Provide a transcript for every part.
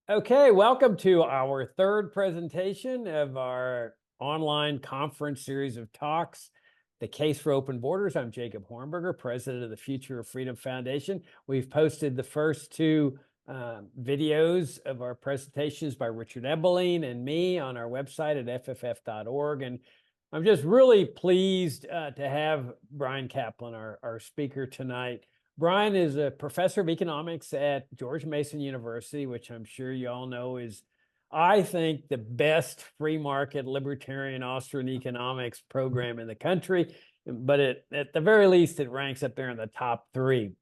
Okay, welcome to our third presentation of our online conference series of talks, The Case for Open Borders. I'm Jacob Hornberger, president of the Future of Freedom Foundation. We've posted the first two videos of our presentations by Richard Ebeling and me on our website at fff.org. And I'm just really pleased to have Bryan Caplan, our speaker tonight. Bryan is a professor of economics at George Mason University, which I'm sure you all know is, I think, the best free market libertarian Austrian economics program in the country. But at the very least, it ranks up there in the top three.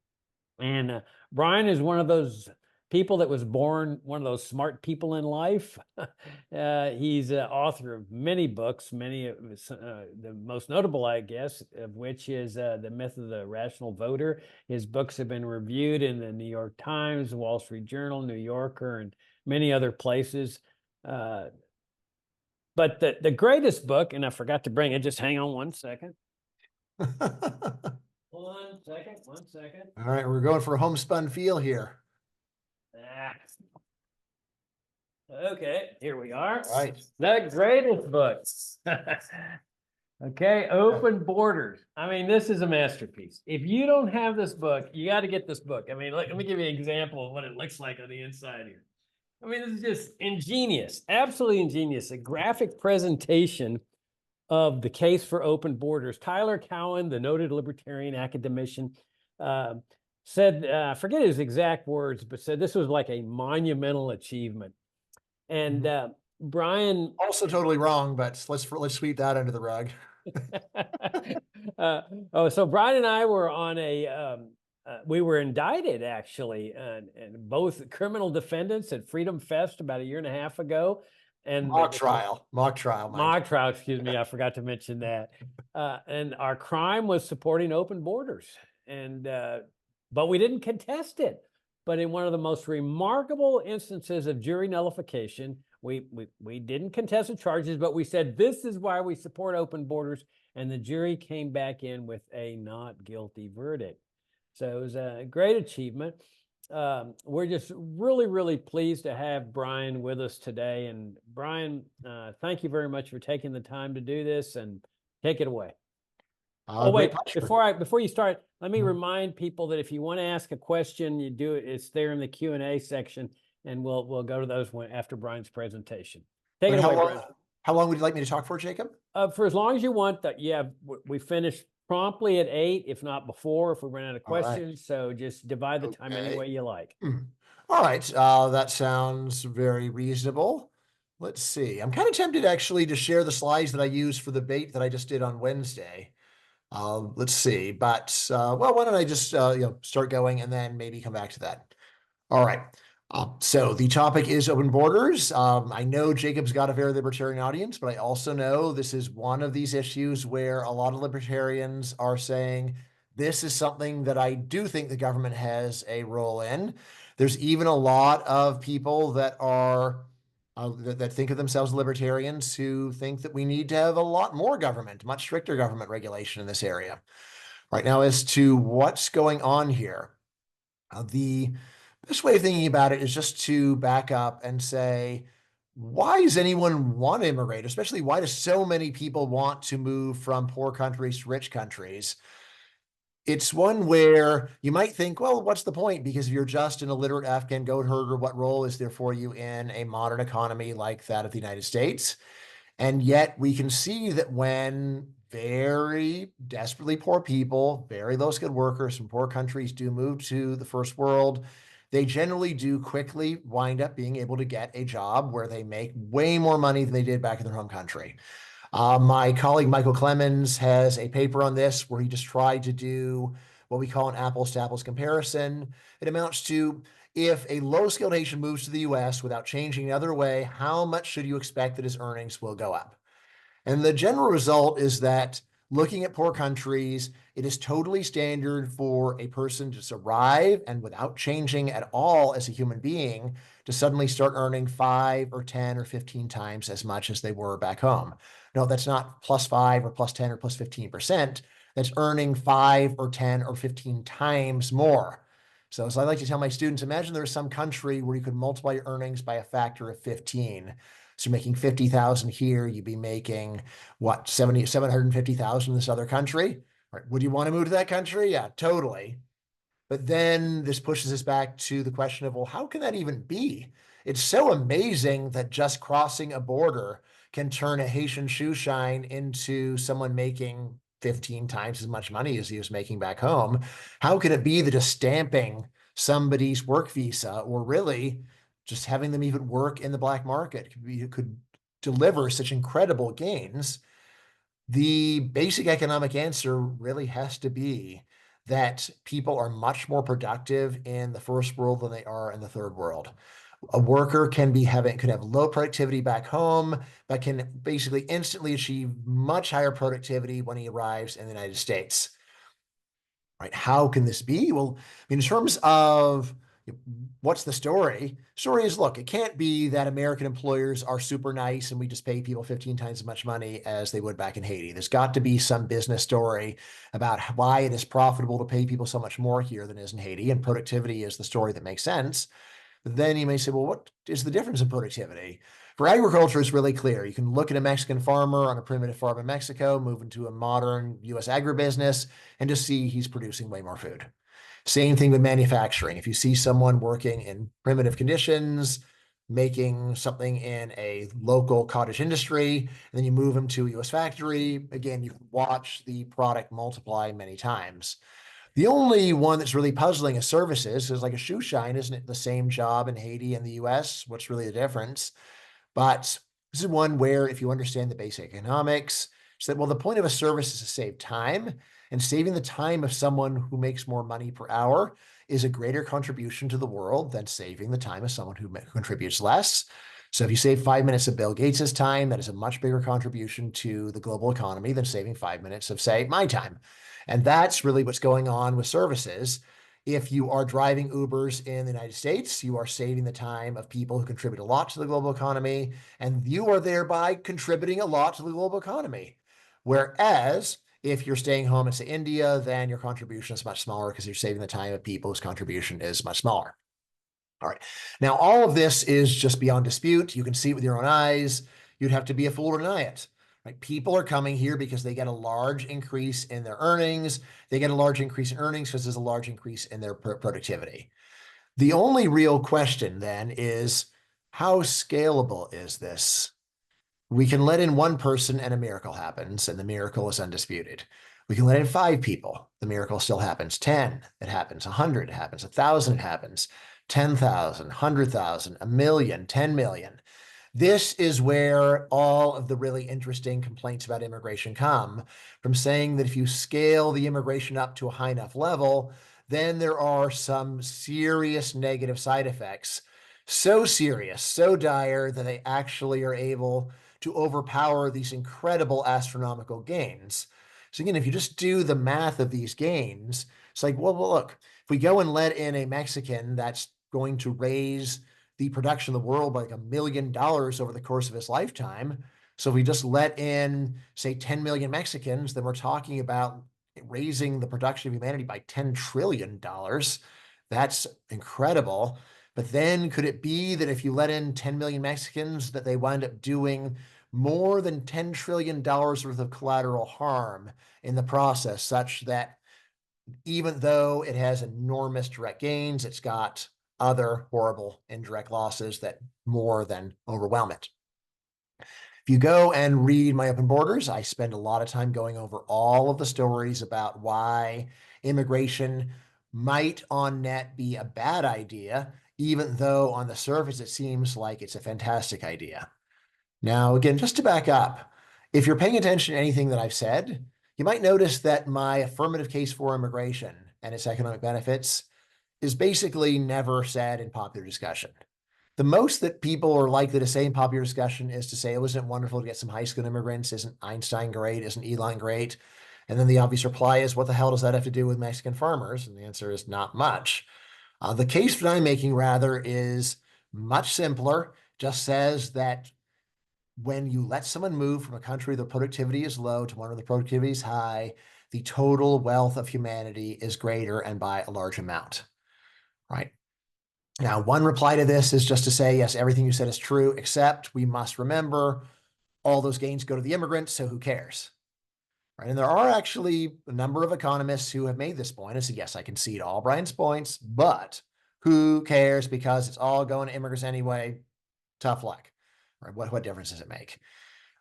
And Bryan is one of those people that was born one of those smart people in life. He's author of many books, many of the most notable, I guess, of which is The Myth of the Rational Voter. His books have been reviewed in the New York Times, Wall Street Journal, New Yorker, and many other places. But the greatest book, and I forgot to bring it, just hang on one second. One second. All right, we're going for a homespun feel here. Okay, here we are. All right. The greatest book. Okay, Open Borders. I mean, this is a masterpiece. If you don't have this book, you got to get this book. I mean, let me give you an example of what it looks like on the inside here. I mean, this is just ingenious, absolutely ingenious. A graphic presentation of the case for open borders. Tyler Cowen, the noted libertarian academician, said, I forget his exact words, but said this was like a monumental achievement. And Bryan, also totally wrong, but let's sweep that under the rug. So Bryan and I were on we were indicted actually, and both criminal defendants at Freedom Fest about a year and a half ago. And mock trial. Excuse me, I forgot to mention that. And our crime was supporting open borders, and but we didn't contest it. But in one of the most remarkable instances of jury nullification, we didn't contest the charges, but we said this is why we support open borders, and the jury came back in with a not guilty verdict. So it was a great achievement. We're just really, really pleased to have Bryan with us today. And Bryan, thank you very much for taking the time to do this, and take it away. Wait, before you start, let me remind people that if you want to ask a question, you do it. It's there in the Q&A section, and we'll go to those after Bryan's presentation. Take it away, Bryan. How long would you like me to talk for, Jacob? For as long as you want. That we finish promptly at 8, if not before, if we run out of questions. Right. So just divide the time any way you like. All right, that sounds very reasonable. Let's see. I'm kind of tempted actually to share the slides that I used for the debate that I just did on Wednesday. Let's see, but well, why don't I just start going and then maybe come back to that. All right. So the topic is open borders. I know Jacob's got a very libertarian audience, but I also know this is one of these issues where a lot of libertarians are saying this is something that I do think the government has a role in. There's even a lot of people that are that think of themselves libertarians who think that we need to have a lot more government, much stricter government regulation in this area. Right now, as to what's going on here, the best way of thinking about it is just to back up and say, why does anyone want to immigrate? Especially, why do so many people want to move from poor countries to rich countries? It's one where you might think, well, what's the point? Because if you're just an illiterate Afghan goat herder, what role is there for you in a modern economy like that of the United States? And yet we can see that when very desperately poor people, very low-skilled workers from poor countries do move to the first world, they generally do quickly wind up being able to get a job where they make way more money than they did back in their home country. My colleague Michael Clemens has a paper on this where he just tried to do what we call an apples to apples comparison. It amounts to, if a low-skilled Haitian moves to the US without changing another way, how much should you expect that his earnings will go up? And the general result is that looking at poor countries, it is totally standard for a person to arrive and without changing at all as a human being to suddenly start earning 5 or 10 or 15 times as much as they were back home. No, that's not plus 5 or plus 10 or plus 15%. That's earning 5 or 10 or 15 times more. So as I like to tell my students, imagine there's some country where you could multiply your earnings by a factor of 15. So you're making 50,000 here, you'd be making what, 750,000 in this other country? Right. Would you want to move to that country? Yeah, totally. But then this pushes us back to the question of, well, how can that even be? It's so amazing that just crossing a border can turn a Haitian shoe shine into someone making 15 times as much money as he was making back home. How can it be that just stamping somebody's work visa, or really just having them even work in the black market, could deliver such incredible gains? The basic economic answer really has to be that people are much more productive in the first world than they are in the third world. A worker can have low productivity back home, but can basically instantly achieve much higher productivity when he arrives in the United States. Right? How can this be? Well, in terms of what's the story? Story is, look, it can't be that American employers are super nice and we just pay people 15 times as much money as they would back in Haiti. There's got to be some business story about why it is profitable to pay people so much more here than it is in Haiti, and productivity is the story that makes sense. Then you may say, well, what is the difference in productivity? For agriculture, it's really clear. You can look at a Mexican farmer on a primitive farm in Mexico, move into a modern US agribusiness, and just see he's producing way more food. Same thing with manufacturing. If you see someone working in primitive conditions, making something in a local cottage industry, and then you move them to a US factory, again, you can watch the product multiply many times. The only one that's really puzzling is services. Is like a shoe shine, isn't it the same job in Haiti and the US? What's really the difference? But this is one where, if you understand the basic economics, it's that, well, the point of a service is to save time, and saving the time of someone who makes more money per hour is a greater contribution to the world than saving the time of someone who contributes less. So if you save 5 minutes of Bill Gates's time, that is a much bigger contribution to the global economy than saving 5 minutes of, say, my time. And that's really what's going on with services. If you are driving Ubers in the United States, you are saving the time of people who contribute a lot to the global economy, and you are thereby contributing a lot to the global economy. Whereas if you're staying home in, say, India, then your contribution is much smaller because you're saving the time of people whose contribution is much smaller. All right. Now, all of this is just beyond dispute. You can see it with your own eyes. You'd have to be a fool to deny it. Right? People are coming here because they get a large increase in their earnings. They get a large increase in earnings because there's a large increase in their productivity. The only real question then is, how scalable is this? We can let in one person and a miracle happens, and the miracle is undisputed. We can let in 5 people. The miracle still happens. 10, it happens. 100, it happens. 1,000, it happens. 10,000, 100,000, a million, 10 million. This is where all of the really interesting complaints about immigration come from, saying that if you scale the immigration up to a high enough level, then there are some serious negative side effects. So serious, so dire that they actually are able to overpower these incredible astronomical gains. So again, if you just do the math of these gains, it's like, well, look, if we go and let in a Mexican that's going to raise the production of the world by like $1 million over the course of his lifetime. So if we just let in, say, 10 million Mexicans, then we're talking about raising the production of humanity by $10 trillion. That's incredible. But then could it be that if you let in 10 million Mexicans, that they wind up doing more than $10 trillion worth of collateral harm in the process, such that even though it has enormous direct gains, it's got other horrible indirect losses that more than overwhelm it? If you go and read my Open Borders, I spend a lot of time going over all of the stories about why immigration might on net be a bad idea, even though on the surface it seems like it's a fantastic idea. Now, again, just to back up, if you're paying attention to anything that I've said, you might notice that my affirmative case for immigration and its economic benefits is basically never said in popular discussion. The most that people are likely to say in popular discussion is to say, oh, isn't it wonderful to get some high school immigrants? Isn't Einstein great? Isn't Elon great? And then the obvious reply is, what the hell does that have to do with Mexican farmers? And the answer is not much. The case that I'm making, rather, is much simpler. Just says that when you let someone move from a country the productivity is low to one where the productivity is high, the total wealth of humanity is greater, and by a large amount. right? Now, one reply to this is just to say, yes, everything you said is true, except we must remember all those gains go to the immigrants, so who cares? Right? And there are actually a number of economists who have made this point and said, yes, I concede all Bryan's points, but who cares because it's all going to immigrants anyway. Tough luck. Right? What difference does it make?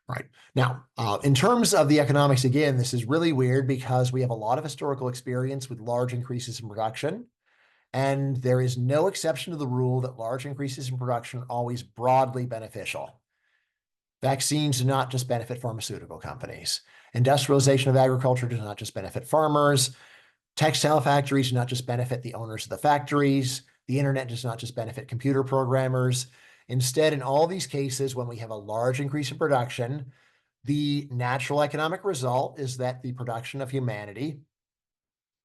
Right. Now, in terms of the economics, again, this is really weird because we have a lot of historical experience with large increases in production. And there is no exception to the rule that large increases in production are always broadly beneficial. Vaccines do not just benefit pharmaceutical companies. Industrialization of agriculture does not just benefit farmers. Textile factories do not just benefit the owners of the factories. The internet does not just benefit computer programmers. Instead, in all these cases, when we have a large increase in production, the natural economic result is that the production of humanity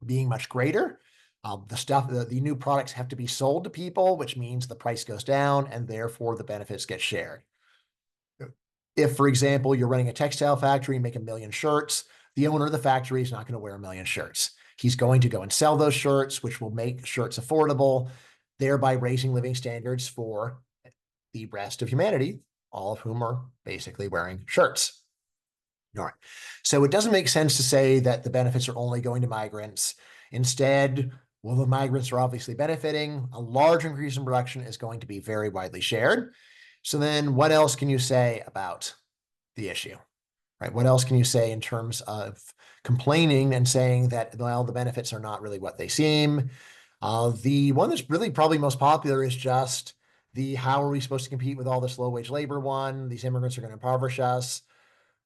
being much greater, the new products have to be sold to people, which means the price goes down and therefore the benefits get shared. If, for example, you're running a textile factory and make 1 million shirts, the owner of the factory is not going to wear 1 million shirts. He's going to go and sell those shirts, which will make shirts affordable, thereby raising living standards for the rest of humanity, all of whom are basically wearing shirts. All right. So it doesn't make sense to say that the benefits are only going to migrants. Instead, well, the migrants are obviously benefiting. A large increase in production is going to be very widely shared. So then what else can you say about the issue, right? What else can you say in terms of complaining and saying that, well, the benefits are not really what they seem? The one that's really probably most popular is just the how are we supposed to compete with all this low wage labor one? These immigrants are going to impoverish us,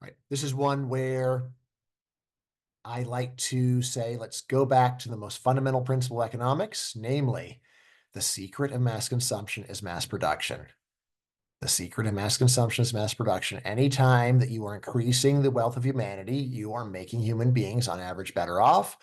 right? This is one where I like to say, let's go back to the most fundamental principle of economics, namely, the secret of mass consumption is mass production. The secret of mass consumption is mass production. Anytime that you are increasing the wealth of humanity, you are making human beings on average better off.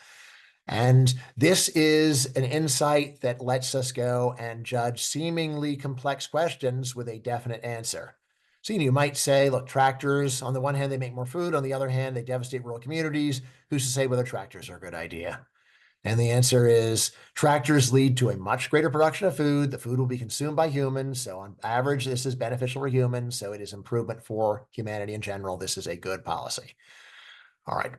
And this is an insight that lets us go and judge seemingly complex questions with a definite answer. So you might say, look, tractors, on the one hand, they make more food. On the other hand, they devastate rural communities. Who's to say whether tractors are a good idea? And the answer is tractors lead to a much greater production of food. The food will be consumed by humans. So on average, this is beneficial for humans. So it is improvement for humanity in general. This is a good policy. All right.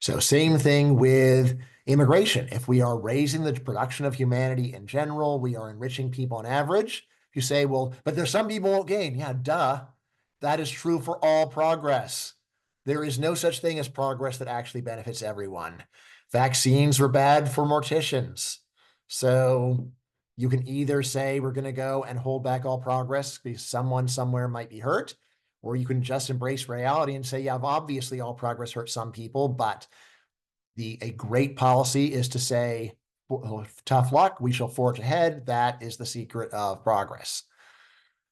So same thing with immigration. If we are raising the production of humanity in general, we are enriching people on average. You say, well, but there's some people won't gain. Yeah, duh. That is true for all progress. There is no such thing as progress that actually benefits everyone. Vaccines were bad for morticians. So you can either say we're going to go and hold back all progress because someone somewhere might be hurt, or you can just embrace reality and say, yeah, obviously all progress hurts some people, but a great policy is to say, tough luck, we shall forge ahead. That is the secret of progress.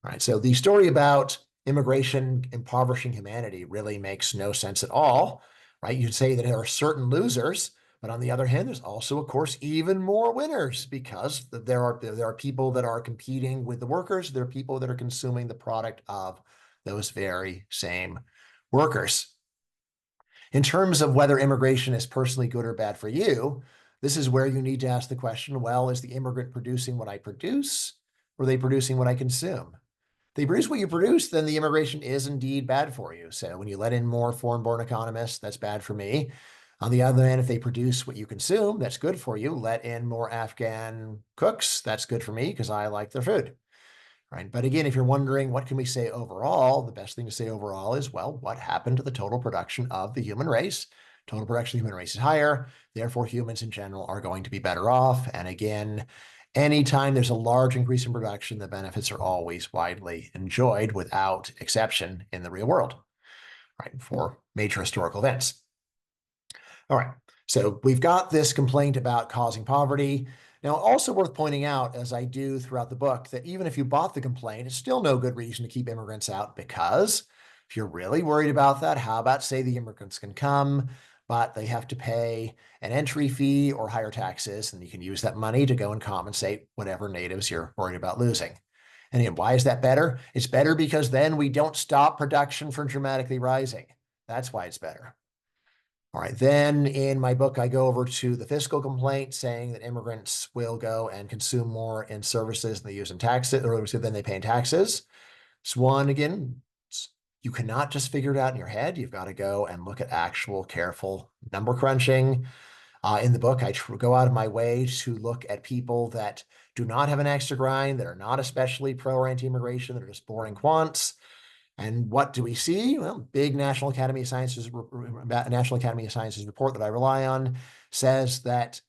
All right. So the story about immigration impoverishing humanity really makes no sense at all, right? You'd say that there are certain losers, but on the other hand, there's also, of course, even more winners because there are people that are competing with the workers. There are people that are consuming the product of those very same workers. In terms of whether immigration is personally good or bad for you, this is where you need to ask the question, well, is the immigrant producing what I produce, or are they producing what I consume? If they produce what you produce, then the immigration is indeed bad for you. So when you let in more foreign-born economists, that's bad for me. On the other hand, if they produce what you consume, that's good for you. Let in more Afghan cooks, that's good for me because I like their food. Right. But again, if you're wondering what can we say overall, the best thing to say overall is, well, what happened to the total production of the human race? Total production of the human race is higher. Therefore, humans in general are going to be better off. And again, anytime there's a large increase in production, the benefits are always widely enjoyed without exception in the real world, right, for major historical events. All right. So we've got this complaint about causing poverty. Now, also worth pointing out, as I do throughout the book, that even if you bought the complaint, it's still no good reason to keep immigrants out, because if you're really worried about that, how about say the immigrants can come, but they have to pay an entry fee or higher taxes, and you can use that money to go and compensate whatever natives you're worried about losing. And again, why is that better? It's better because then we don't stop production from dramatically rising. That's why it's better. All right, then in my book, I go over to the fiscal complaint saying that immigrants will go and consume more in services than they use in taxes, or than they pay in taxes. So one, again, you cannot just figure it out in your head. You've got to go and look at actual careful number crunching. In the book, I go out of my way to look at people that do not have an axe to grind, that are not especially pro or anti-immigration, that are just boring quants. And what do we see? Well, big National Academy of Sciences report that I rely on says that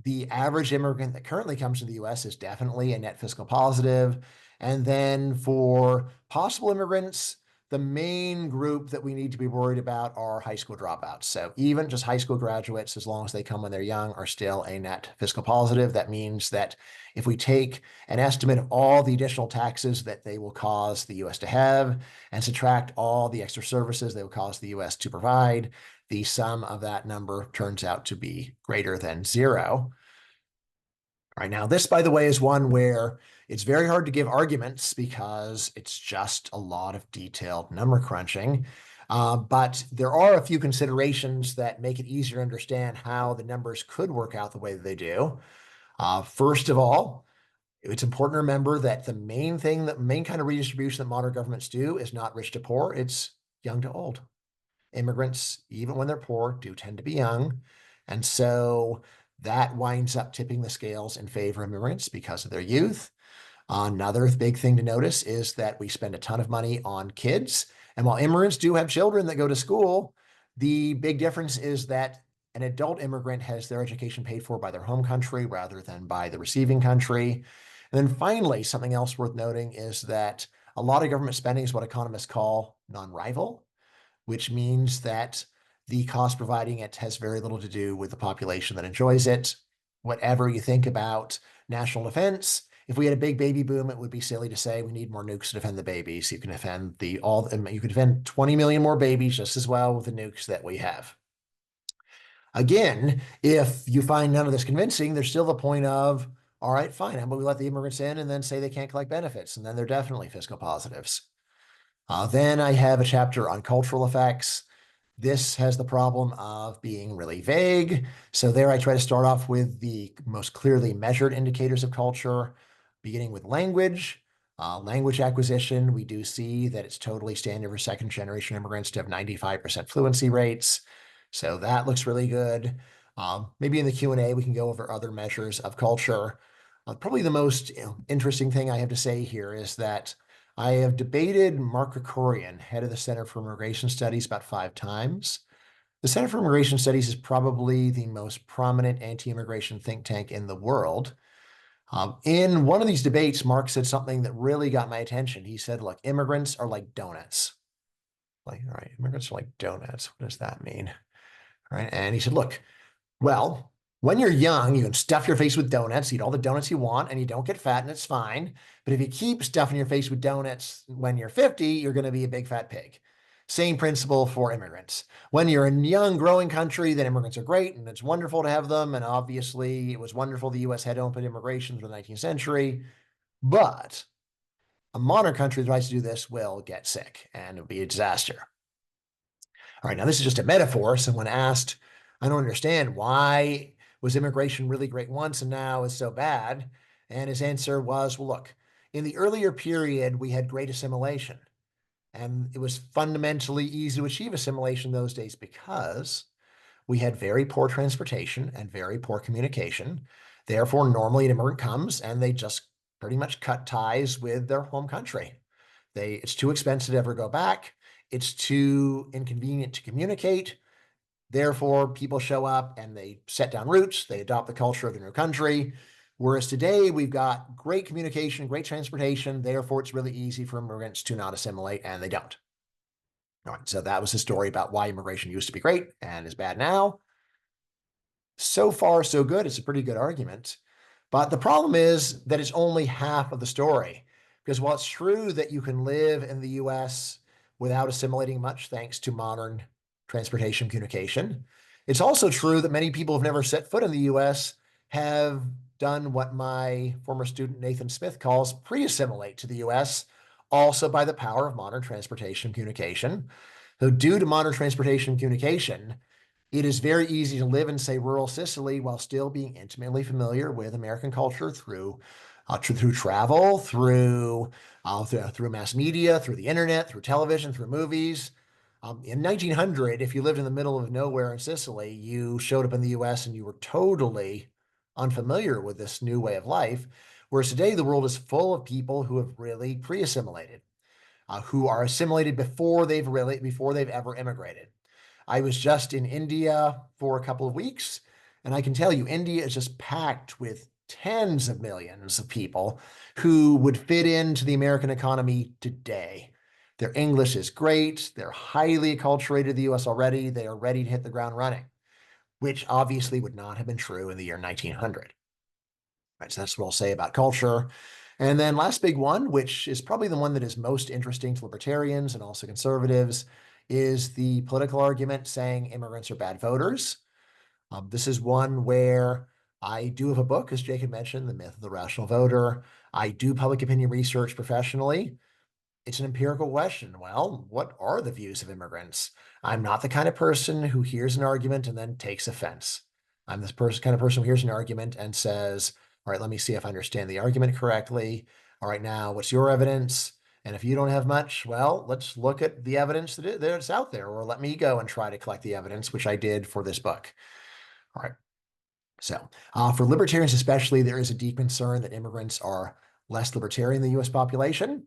the average immigrant that currently comes to the US is definitely a net fiscal positive. And then for possible immigrants, the main group that we need to be worried about are high school dropouts. So even just high school graduates, as long as they come when they're young, are still a net fiscal positive. That means that if we take an estimate of all the additional taxes that they will cause the US to have and subtract all the extra services they will cause the US to provide, the sum of that number turns out to be greater than zero. All right, now this, by the way, is one where it's very hard to give arguments because it's just a lot of detailed number crunching. But there are a few considerations that make it easier to understand how the numbers could work out the way that they do. First of all, it's important to remember that the main kind of redistribution that modern governments do is not rich to poor, it's young to old. Immigrants, even when they're poor, do tend to be young. And so that winds up tipping the scales in favor of immigrants because of their youth. Another big thing to notice is that we spend a ton of money on kids. And while immigrants do have children that go to school, the big difference is that an adult immigrant has their education paid for by their home country rather than by the receiving country. And then finally, something else worth noting is that a lot of government spending is what economists call non-rival, which means that the cost providing it has very little to do with the population that enjoys it. Whatever you think about national defense, if we had a big baby boom, it would be silly to say we need more nukes to defend the babies. You can defend you can defend 20 million more babies just as well with the nukes that we have. Again, if you find none of this convincing, there's still the point of, all right, fine, how about we let the immigrants in and then say they can't collect benefits, and then they're definitely fiscal positives. Then I have a chapter on cultural effects. This has the problem of being really vague. So there I try to start off with the most clearly measured indicators of culture, beginning with language. Language acquisition, we do see that it's totally standard for second generation immigrants to have 95% fluency rates. So that looks really good. Maybe in the Q&A, we can go over other measures of culture. Probably the most interesting thing I have to say here is that I have debated Mark Krikorian, head of the Center for Immigration Studies, about 5 times. The Center for Immigration Studies is probably the most prominent anti-immigration think tank in the world. In one of these debates, Mark said something that really got my attention. He said, look, immigrants are like donuts. Like, all right, immigrants are like donuts. What does that mean? All right. And he said, look, well, when you're young, you can stuff your face with donuts, eat all the donuts you want, and you don't get fat, and it's fine. But if you keep stuffing your face with donuts when you're 50, you're going to be a big fat pig. Same principle for immigrants. When you're in a young, growing country, then immigrants are great, and it's wonderful to have them. And obviously, it was wonderful the U.S. had open immigration through the 19th century. But a modern country that tries to do this will get sick, and it'll be a disaster. All right, now this is just a metaphor. Someone asked, I don't understand, why was immigration really great once and now is so bad? And his answer was, well, look, in the earlier period, we had great assimilation. And it was fundamentally easy to achieve assimilation those days because we had very poor transportation and very poor communication. Therefore, normally an immigrant comes and they just pretty much cut ties with their home country. It's too expensive to ever go back. It's too inconvenient to communicate. Therefore, people show up and they set down roots. They adopt the culture of their new country. Whereas today, we've got great communication, great transportation. Therefore, it's really easy for immigrants to not assimilate, and they don't. All right, so that was the story about why immigration used to be great and is bad now. So far, so good. It's a pretty good argument. But the problem is that it's only half of the story. Because while it's true that you can live in the US without assimilating much thanks to modern transportation communication, it's also true that many people who've never set foot in the US have done what my former student Nathan Smith calls pre-assimilate to the US, also by the power of modern transportation communication. So due to modern transportation communication, It is very easy to live in, say, rural Sicily while still being intimately familiar with American culture through travel, through mass media, through the internet, through television, through movies. In 1900, if you lived in the middle of nowhere in Sicily, you showed up in the US and you were totally unfamiliar with this new way of life. Whereas today, the world is full of people who have really pre-assimilated, who are assimilated before they've ever immigrated. I was just in India for a couple of weeks, and I can tell you, India is just packed with tens of millions of people who would fit into the American economy today. Their English is great. They're highly acculturated to the US already. They are ready to hit the ground running, which obviously would not have been true in the year 1900. Right, so that's what I'll say about culture. And then last big one, which is probably the one that is most interesting to libertarians and also conservatives, is the political argument saying immigrants are bad voters. This is one where I do have a book, as Jake had mentioned, The Myth of the Rational Voter. I do public opinion research professionally. It's an empirical question. Well, what are the views of immigrants? I'm not the kind of person who hears an argument and then takes offense. I'm this kind of person who hears an argument and says, all right, let me see if I understand the argument correctly. All right, now what's your evidence? And if you don't have much, well, let's look at the evidence that's out there, or let me go and try to collect the evidence, which I did for this book. All right. So for libertarians especially, there is a deep concern that immigrants are less libertarian than the US population.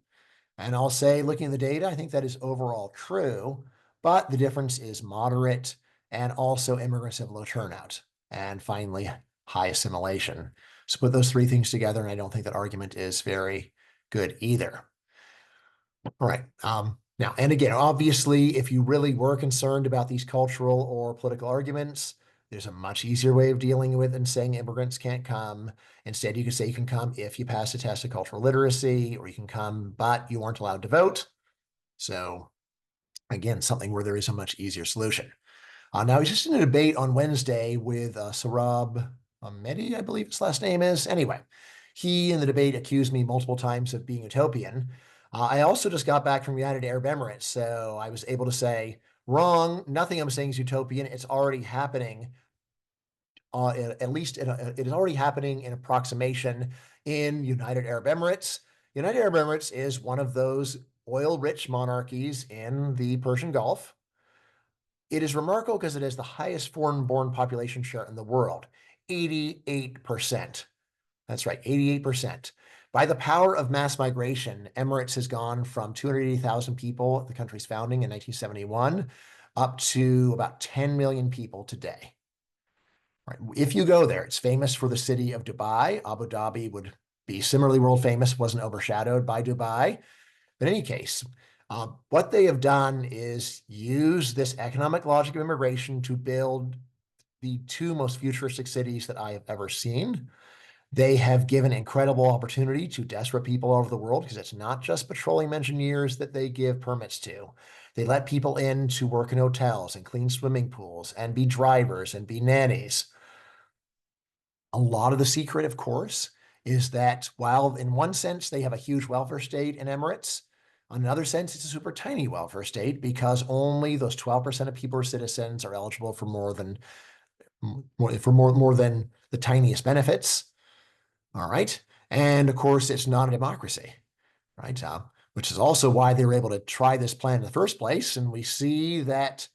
And I'll say, looking at the data, I think that is overall true, but the difference is moderate, and also immigrants have low turnout, and finally, high assimilation. So put those three things together, and I don't think that argument is very good either. All right. Now, and again, obviously, if you really were concerned about these cultural or political arguments, there's a much easier way of dealing with and saying immigrants can't come. Instead, you can say you can come if you pass a test of cultural literacy, or you can come, but you aren't allowed to vote. So again, something where there is a much easier solution. Now, I was just in a debate on Wednesday with Sarab Mehdi, I believe his last name is. Anyway, he in the debate accused me multiple times of being utopian. I also just got back from United Arab Emirates, so I was able to say, wrong, nothing I'm saying is utopian. It's already happening. At least it is already happening in approximation in United Arab Emirates. United Arab Emirates is one of those oil-rich monarchies in the Persian Gulf. It is remarkable because it has the highest foreign-born population share in the world, 88%. That's right, 88%. By the power of mass migration, Emirates has gone from 280,000 people at the country's founding in 1971 up to about 10 million people today. Right. If you go there, it's famous for the city of Dubai. Abu Dhabi would be similarly world famous, wasn't overshadowed by Dubai. But in any case, what they have done is use this economic logic of immigration to build the two most futuristic cities that I have ever seen. They have given incredible opportunity to desperate people all over the world, because it's not just petroleum engineers that they give permits to. They let people in to work in hotels and clean swimming pools and be drivers and be nannies. A lot of the secret, of course, is that while in one sense they have a huge welfare state in Emirates, in another sense it's a super tiny welfare state, because only those 12% of people who are citizens are eligible for more than the tiniest benefits. All right. And of course, it's not a democracy, right? Which is also why they were able to try this plan in the first place. And we see that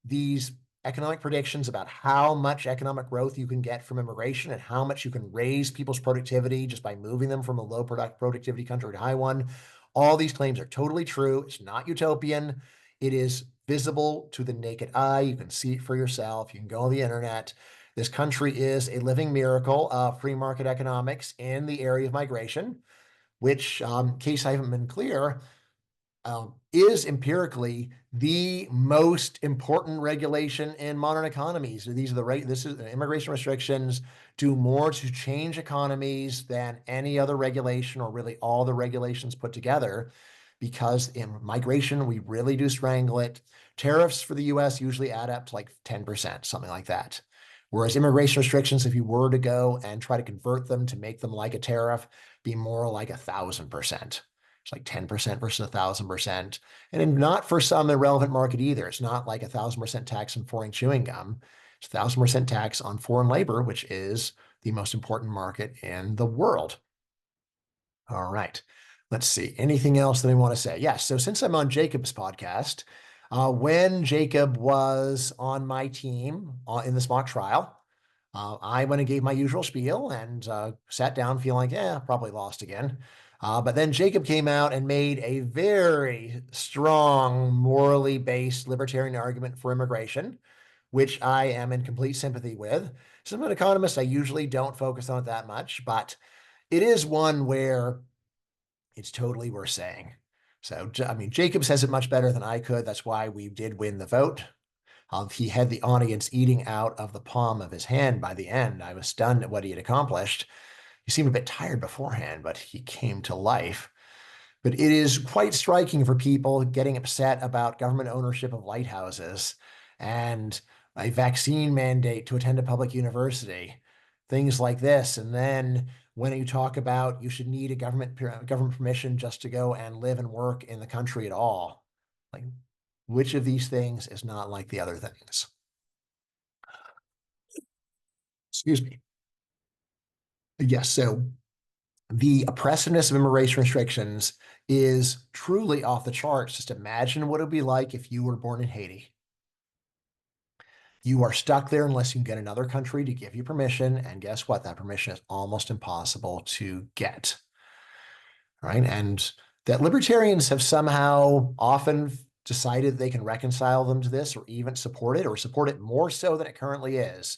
these economic predictions about how much economic growth you can get from immigration and how much you can raise people's productivity just by moving them from a low productivity country to a high one, all these claims are totally true. It's not utopian. It is visible to the naked eye. You can see it for yourself. You can go on the internet. This country is a living miracle of free market economics in the area of migration, which, in case I haven't been clear, is empirically the most important regulation in modern economies. These are this is immigration restrictions do more to change economies than any other regulation, or really all the regulations put together, because in migration, we really do strangle it. Tariffs for the US usually add up to like 10%, something like that. Whereas immigration restrictions, if you were to go and try to convert them to make them like a tariff, be more like 1,000%. It's like 10% versus 1,000%. And not for some irrelevant market either. It's not like 1,000% tax on foreign chewing gum. It's 1,000% tax on foreign labor, which is the most important market in the world. All right. Let's see. Anything else that I want to say? Yes. So since I'm on Jacob's podcast, when Jacob was on my team in this mock trial, I went and gave my usual spiel and sat down feeling like, yeah, probably lost again. But then Jacob came out and made a very strong, morally based libertarian argument for immigration, which I am in complete sympathy with. So I'm an economist. I usually don't focus on it that much, but it is one where it's totally worth saying. So, I mean, Jacob says it much better than I could. That's why we did win the vote. He had the audience eating out of the palm of his hand by the end. I was stunned at what he had accomplished. He seemed a bit tired beforehand, but he came to life. But it is quite striking for people getting upset about government ownership of lighthouses and a vaccine mandate to attend a public university, things like this. And then when you talk about you should need a government permission just to go and live and work in the country at all, like which of these things is not like the other things? Excuse me. Yes, so the oppressiveness of immigration restrictions is truly off the charts. Just imagine what it would be like if you were born in Haiti. You are stuck there unless you can get another country to give you permission. And guess what? That permission is almost impossible to get. Right. And that libertarians have somehow often decided they can reconcile them to this or even support it more so than it currently is.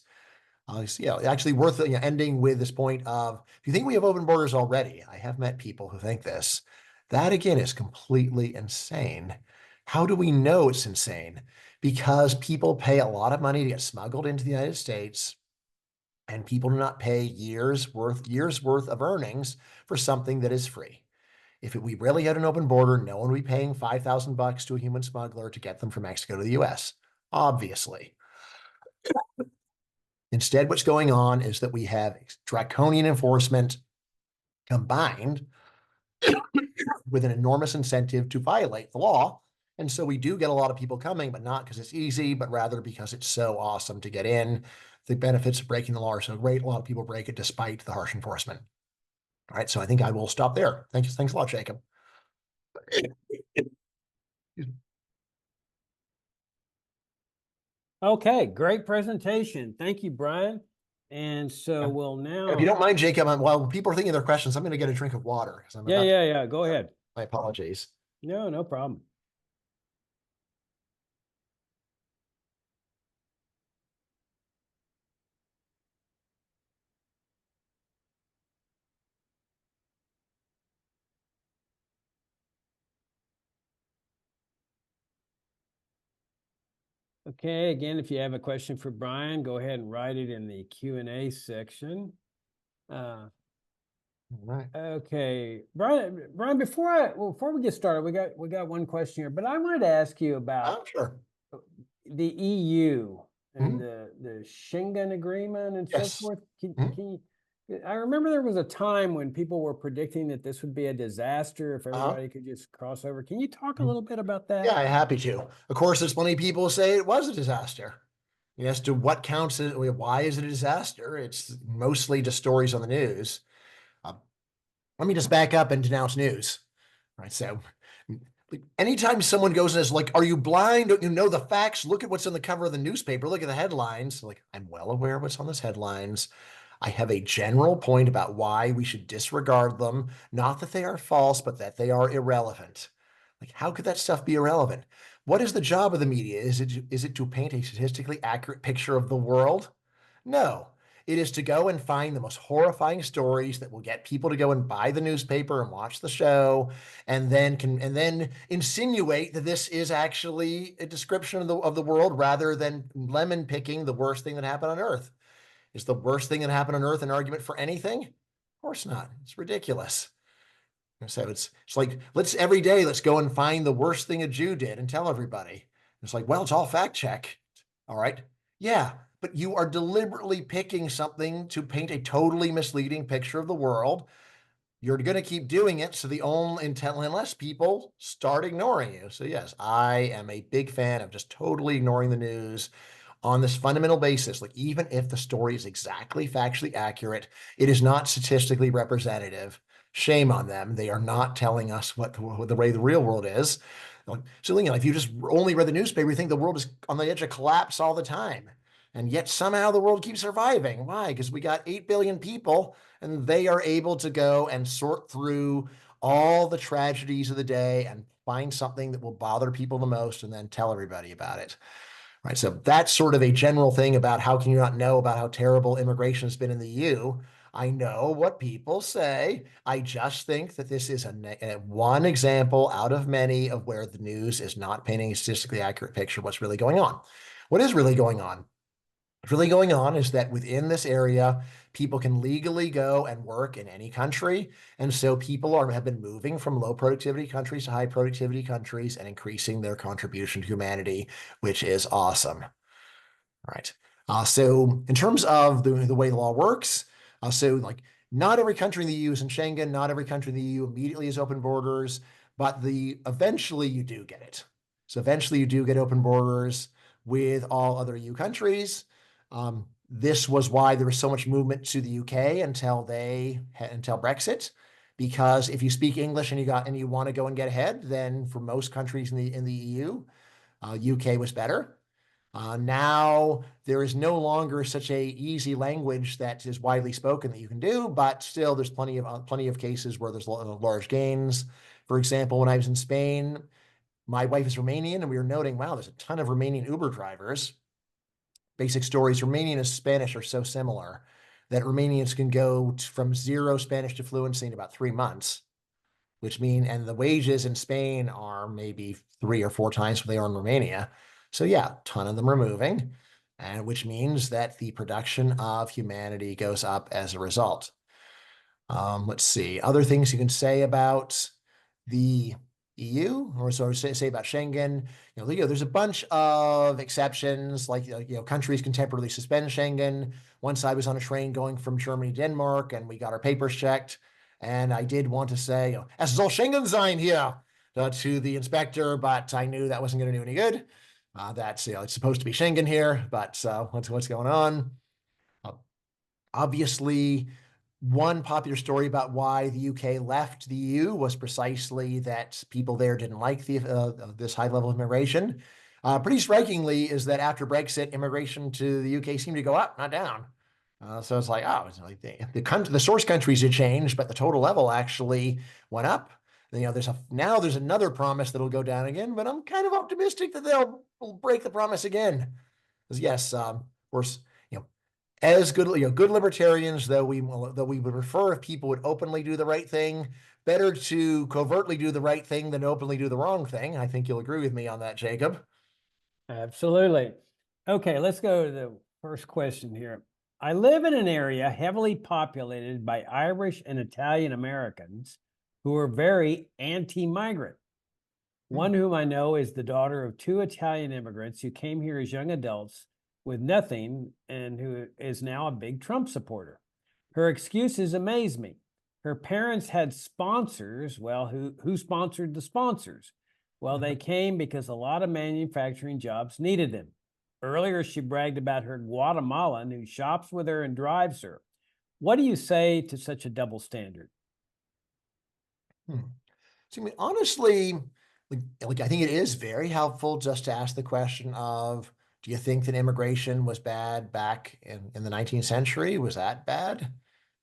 Actually worth ending with this point of, if you think we have open borders already, I have met people who think this. That again is completely insane. How do we know it's insane? Because people pay a lot of money to get smuggled into the United States, and people do not pay years worth of earnings for something that is free. If we really had an open border, no one would be paying $5,000 to a human smuggler to get them from Mexico to the US, obviously. Instead, what's going on is that we have draconian enforcement combined with an enormous incentive to violate the law. And so we do get a lot of people coming, but not because it's easy, but rather because it's so awesome to get in. The benefits of breaking the law are so great. A lot of people break it despite the harsh enforcement. All right. So I think I will stop there. Thanks a lot, Jacob. Okay, great presentation. Thank you, Bryan. And so we'll If you now. don't mind, Jacob, while people are thinking of their questions, I'm going to get a drink of water because I'm about Yeah. Go ahead. my apologies. No problem. Okay, again, if you have a question for Bryan, go ahead and write it in the Q&A section. All right. Okay, Bryan, before we get started, we got one question here, but I wanted to ask you about Oh, sure. the EU and Mhm. the Schengen Agreement and so Yes. forth. Mhm. Can you, I remember there was a time when people were predicting that this would be a disaster if Uh-huh. everybody could just cross over. Can you talk a Mhm. little bit about that? Yeah, I'm happy to. Of course, there's plenty of people who say it was a disaster. As to what counts as, why is it a disaster? It's mostly just stories on the news. Uh, Let me just back up and denounce news. Right. So anytime someone goes and is like, are you blind? Don't you know the facts? Look at what's on the cover of the newspaper. Look at the headlines. Like, I'm well aware of what's on those headlines. I have a general point about why we should disregard them. Not that they are false, but that they are irrelevant. Like, how could that stuff be irrelevant? What is the job of the media? Is it to paint a statistically accurate picture of the world? No. It is to go and find the most horrifying stories that will get people to go and buy the newspaper and watch the show, and then insinuate that this is actually a description of the world rather than lemon picking the worst thing that happened on Earth. Is the worst thing that happened on Earth an argument for anything? Of course not. It's ridiculous. So it's like every day let's go and find the worst thing a Jew did and tell everybody. It's like, well, it's all fact check. All right. Yeah, but you are deliberately picking something to paint a totally misleading picture of the world. you're going to keep doing it. So the only unless people start ignoring you. So yes, I am a big fan of just totally ignoring the news on this fundamental basis. Like, even if the story is exactly factually accurate, it is not statistically representative. Shame on them. They are not telling us what the way the real world is. So, if you just only read the newspaper, you think the world is on the edge of collapse all the time. And yet somehow the world keeps surviving. Why? Because we got 8 billion people and they are able to go and sort through all the tragedies of the day and find something that will bother people the most and then tell everybody about it. Right. So that's sort of a general thing about how can you not know about how terrible immigration has been in the EU. I know what people say. I just think that this is one example out of many of where the news is not painting a statistically accurate picture of what's really going on. What is really going on? What's really going on is that within this area, people can legally go and work in any country. And so people have been moving from low productivity countries to high productivity countries and increasing their contribution to humanity, which is awesome. All right. So in terms of the way the law works, so like not every country in the EU is in Schengen, not every country in the EU immediately has open borders, but eventually you do get it. So eventually you do get open borders with all other EU countries. This was why there was so much movement to the UK until Brexit, because if you speak English and you want to go and get ahead, then for most countries in the EU, UK was better. Now there is no longer such a easy language that is widely spoken that you can do, but still there's plenty of cases where there's large gains. For example, when I was in Spain, my wife is Romanian, and we were noting, wow, there's a ton of Romanian Uber drivers. Basic stories: Romanian and Spanish are so similar that Romanians can go from zero Spanish to fluency in about 3 months, and the wages in Spain are maybe 3 or 4 times what they are in Romania. So yeah, a ton of them are moving, and which means that the production of humanity goes up as a result. Let's see, other things you can say about the EU, or sort of say about Schengen. There's a bunch of exceptions, like countries can temporarily suspend Schengen. Once I was on a train going from Germany to Denmark, and we got our papers checked, and I did want to say, "Es soll Schengen sein here," to the inspector, but I knew that wasn't going to do any good. That's it's supposed to be Schengen here, but what's going on? Uh, Obviously, one popular story about why the UK left the EU was precisely that people there didn't like this high level of immigration. Pretty strikingly is that after Brexit, immigration to the UK seemed to go up, not down. So it's like, oh, it's like the source countries had changed, but the total level actually went up. Now there's another promise that'll go down again, but I'm kind of optimistic that they'll break the promise again. Because yes, of course, as good libertarians, though we would prefer if people would openly do the right thing. Better to covertly do the right thing than openly do the wrong thing. I think you'll agree with me on that, Jacob. Absolutely. Okay, let's go to the first question here. I live in an area heavily populated by Irish and Italian Americans who are very anti-migrant. One whom I know is the daughter of two Italian immigrants who came here as young adults with nothing and who is now a big Trump supporter. Her excuses amaze me. Her parents had sponsors. Well, who sponsored the sponsors? Well, they came because a lot of manufacturing jobs needed them. Earlier, she bragged about her Guatemalan who shops with her and drives her. What do you say to such a double standard? So, I mean, honestly, I think it is very helpful just to ask the question of, do you think that immigration was bad back in the 19th century? Was that bad?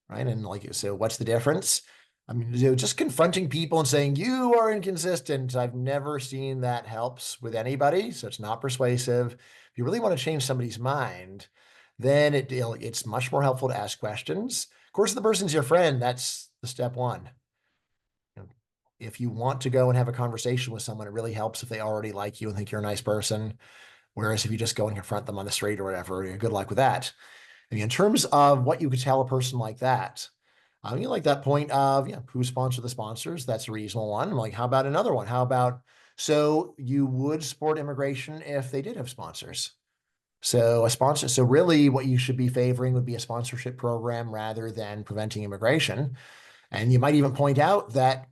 Right. And so what's the difference? I mean, just confronting people and saying, you are inconsistent. I've never seen that helps with anybody. So it's not persuasive. If you really want to change somebody's mind, then it's much more helpful to ask questions. Of course, if the person's your friend, that's the step one. If you want to go and have a conversation with someone, it really helps if they already like you and think you're a nice person. Whereas if you just go and confront them on the street or whatever, good luck with that. I mean, in terms of what you could tell a person like that, like that point of, who sponsored the sponsors? That's a reasonable one. I'm like, how about another one? How about, so you would support immigration if they did have sponsors? So really what you should be favoring would be a sponsorship program rather than preventing immigration. And you might even point out that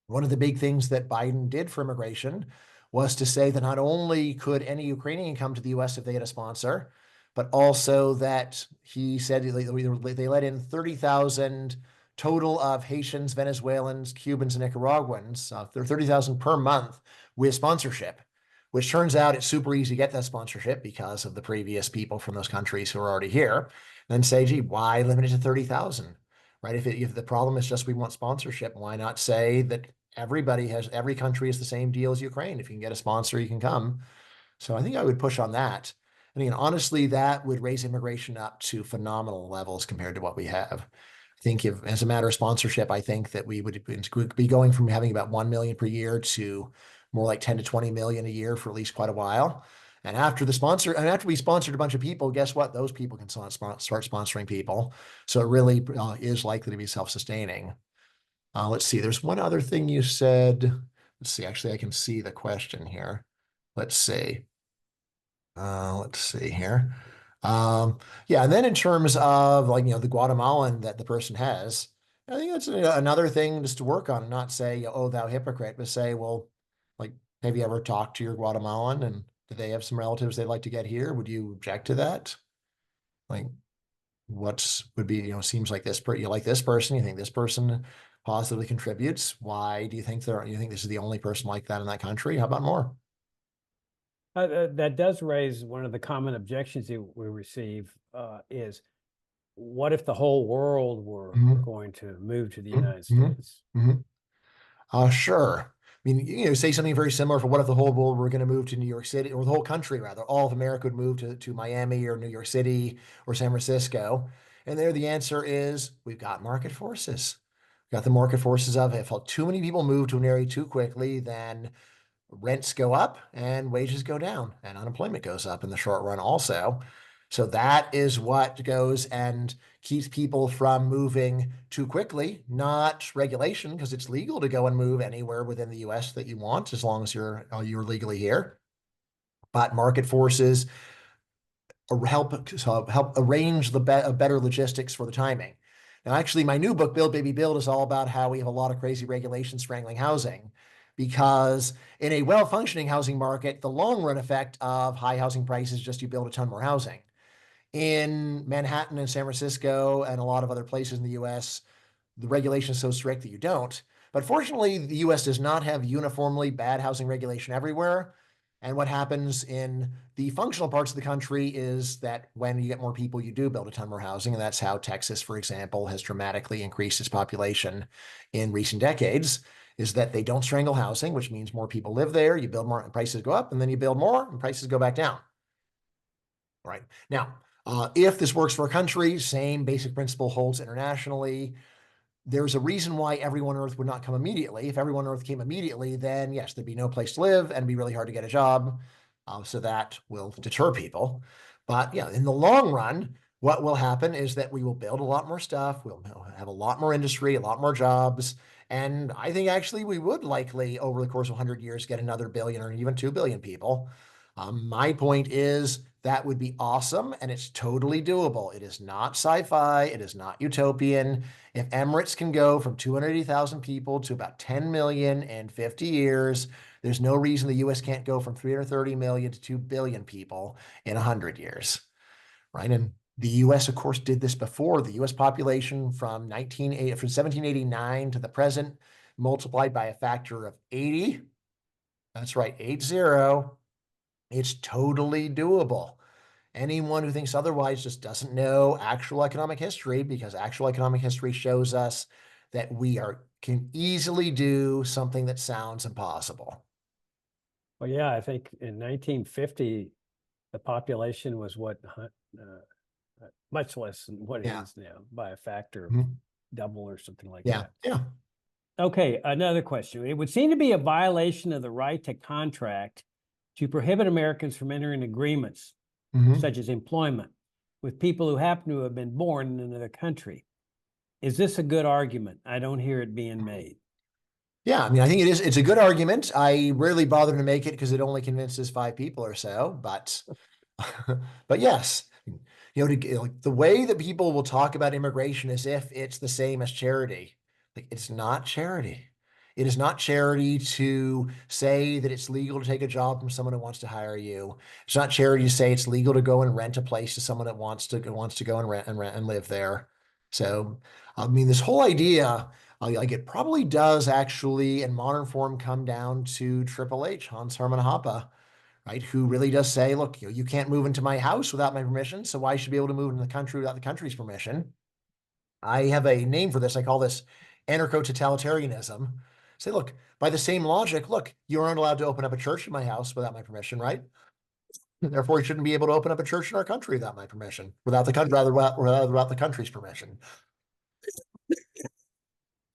one of the big things that Biden did for immigration was to say that not only could any Ukrainian come to the US if they had a sponsor, but also that he said they let in 30,000 total of Haitians, Venezuelans, Cubans, and Nicaraguans, 30,000 per month with sponsorship, which turns out it's super easy to get that sponsorship because of the previous people from those countries who are already here. Then say, gee, why limit it to 30,000? Right? If the problem is just we want sponsorship, why not say that every country has the same deal as Ukraine? If you can get a sponsor, you can come. So I think I would push on that. I mean, honestly, that would raise immigration up to phenomenal levels compared to what we have. I think if, as a matter of sponsorship, I think that we would be going from having about 1 million per year to more like 10 to 20 million a year for at least quite a while. And after we sponsored a bunch of people, guess what? Those people can start sponsoring people. So it really is likely to be self-sustaining. Let's see. There's one other thing you said. Let's see. Actually, I can see the question here. Let's see. Let's see here. Yeah, and then in terms of like, the Guatemalan that the person has, I think that's another thing just to work on and not say, oh, thou hypocrite, but say, well, like, have you ever talked to your Guatemalan and do they have some relatives they'd like to get here? Would you object to that? Like, would be, seems like you like this person, you think this person positively contributes. Why do you think you think this is the only person like that in that country? How about more? That does raise one of the common objections that we receive is what if the whole world were Mhm, going to move to the mhm, United mhm, States? mhm. Sure. I mean, say something very similar for what if the whole world were going to move to New York City, or the whole country rather, all of America would move to Miami or New York City or San Francisco. And there the answer is we've got market forces. We've got the market forces of if too many people move to an area too quickly, then rents go up and wages go down and unemployment goes up in the short run also. So that is what goes and keeps people from moving too quickly, not regulation, because it's legal to go and move anywhere within the US that you want as long as you're legally here. But market forces help arrange the better logistics for the timing. Now, actually, my new book, Build Baby Build, is all about how we have a lot of crazy regulations strangling housing. Because in a well-functioning housing market, the long-run effect of high housing prices is just you build a ton more housing. In Manhattan and San Francisco and a lot of other places in the US, the regulation is so strict that you don't. But fortunately, the US does not have uniformly bad housing regulation everywhere. And what happens in the functional parts of the country is that when you get more people, you do build a ton more housing. And that's how Texas, for example, has dramatically increased its population in recent decades, is that they don't strangle housing, which means more people live there. You build more and prices go up, and then you build more and prices go back down. All right. Now, if this works for a country, same basic principle holds internationally. There's a reason why everyone on Earth would not come immediately. If everyone on Earth came immediately, then yes, there'd be no place to live and it'd be really hard to get a job. So that will deter people. But yeah, in the long run, what will happen is that we will build a lot more stuff. We'll have a lot more industry, a lot more jobs. And I think actually we would likely, over the course of 100 years, get another billion or even 2 billion people. My point is that would be awesome and it's totally doable. It is not sci-fi. It is not utopian. If Emirates can go from 280,000 people to about 10 million in 50 years, there's no reason the US can't go from 330 million to 2 billion people in 100 years, right? And the US, of course, did this before. The US population from 1789 to the present multiplied by a factor of 80. That's right, 80. It's totally doable. Anyone who thinks otherwise just doesn't know actual economic history, because actual economic history shows us that can easily do something that sounds impossible. Well, yeah, I think in 1950, the population was much less than what it Yeah. is now by a factor of Mhm. double or something like Yeah. that. Yeah. Okay, another question. It would seem to be a violation of the right to contract to prohibit Americans from entering agreements, Mhm. such as employment, with people who happen to have been born in another country. Is this a good argument? I don't hear it being made. Yeah, I mean, I think it is. It's a good argument. I rarely bother to make it because it only convinces 5 people or so. But, but yes, like the way that people will talk about immigration as if it's the same as charity. Like it's not charity. It is not charity to say that it's legal to take a job from someone who wants to hire you. It's not charity to say it's legal to go and rent a place to someone that wants to go and rent and live there. So, I mean, this whole idea, like it probably does actually, in modern form, come down to Triple H, Hans Hermann Hoppe, right? Who really does say, look, you can't move into my house without my permission, so I should be able to move into the country without the country's permission. I have a name for this. I call this anarcho-totalitarianism. Say, look, by the same logic, look, you aren't allowed to open up a church in my house without my permission, right? Therefore, you shouldn't be able to open up a church in our country without my permission, without the country, rather without the country's permission.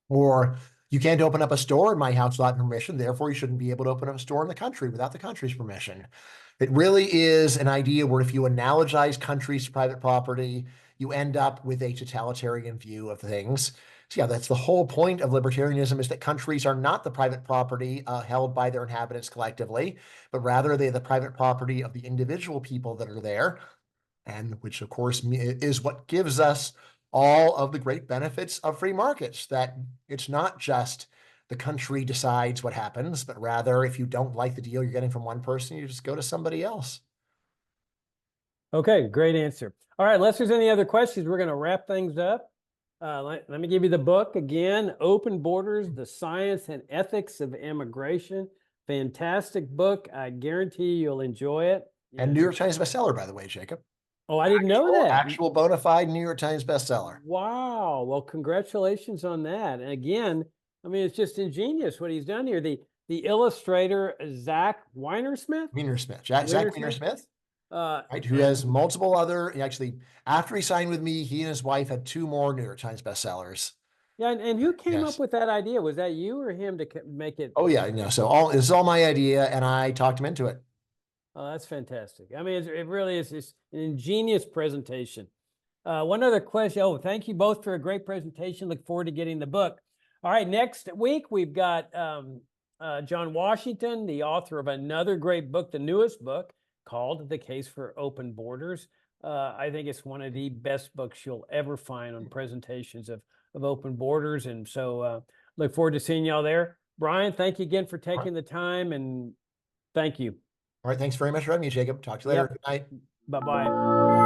Or you can't open up a store in my house without permission. Therefore, you shouldn't be able to open up a store in the country without the country's permission. It really is an idea where if you analogize countries to private property, you end up with a totalitarian view of things. So yeah, that's the whole point of libertarianism, is that countries are not the private property held by their inhabitants collectively, but rather they're the private property of the individual people that are there, and which of course is what gives us all of the great benefits of free markets, that it's not just the country decides what happens, but rather if you don't like the deal you're getting from one person, you just go to somebody else. Okay, great answer. All right, unless there's any other questions, we're going to wrap things up. Let me give you the book again, Open Borders, The Science and Ethics of Immigration. Fantastic book. I guarantee you'll enjoy it. And New York Times bestseller, by the way, Jacob. Oh, I didn't know that. Actual bona fide New York Times bestseller. Wow. Well, congratulations on that. And again, I mean, it's just ingenious what he's done here. The illustrator, Zach Weinersmith? Weinersmith, Zach Weinersmith, right, who and has multiple other, actually, after he signed with me, he and his wife had 2 more New York Times bestsellers. yeah, and who came Yes. up with that idea? Was that you or him to make it? Oh yeah, so this is all my idea, and I talked him into it. Oh, that's fantastic. I mean, it really is just an ingenious presentation. One other question. Oh, thank you both for a great presentation. Look forward to getting the book. All right, next week we've got John Washington, the author of another great book, the newest book called The Case for Open Borders. I think it's one of the best books you'll ever find on presentations of open borders. And so look forward to seeing y'all there. Bryan, thank you again for taking the time, and thank you. All right, thanks very much for having me, Jacob. Talk to you later. Yep. Good night. Bye-bye.